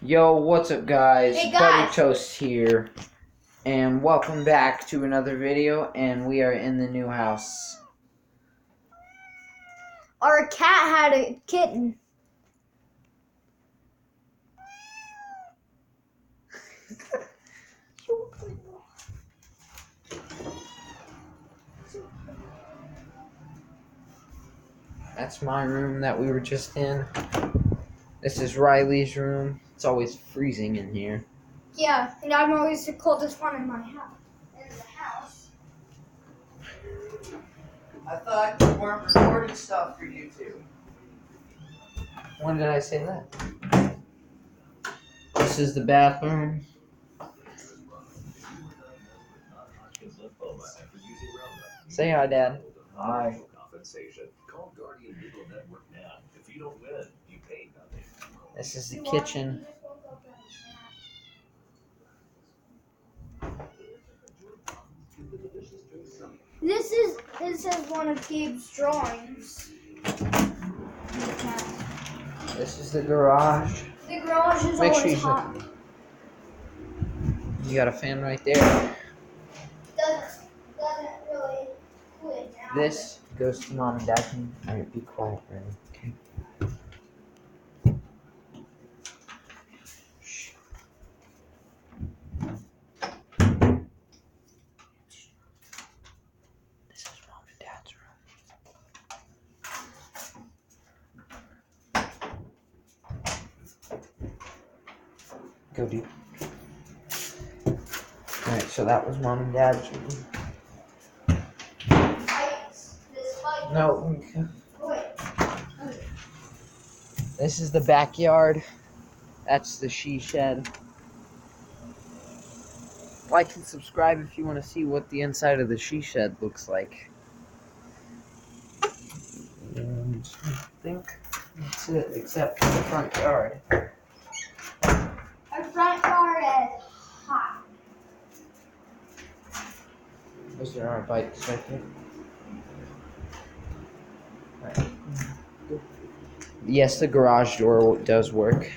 Yo, what's up guys? Hey, guys. Butter Toast here. And welcome back to another video, and we are in the new house. Our cat had a kitten. That's my room that we were just in. This is Riley's room. It's always freezing in here. Yeah, and I'm always the coldest one in my house. In the house. I thought you weren't recording stuff for YouTube. When did I say that? This is the bathroom. Say hi, Dad. Hi. This is the kitchen. This is one of Gabe's drawings. This is the garage. The garage is Make sure always you hot. You got a fan right there. Doesn't really cool it down. This goes to Mom and Dad. Alright, be quiet, Riley. Okay. Shh. This is Mom and Dad's room. Go deep. Alright, so that was Mom and Dad's room. No. This is the backyard. That's the she shed. Like and subscribe if you want to see what the inside of the she shed looks like. And I think that's it, except for the front yard. Our front yard is hot. Those are our bikes right there. Right. Yes, the garage door does work.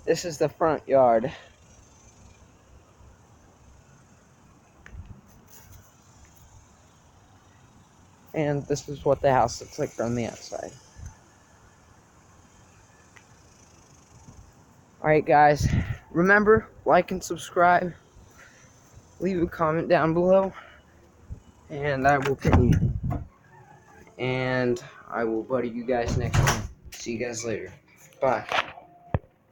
This is the front yard. And this is what the house looks like from the outside. Alright guys, remember, like and subscribe. Leave a comment down below. And I will pin you. And I will buddy you guys next time. See you guys later. Bye.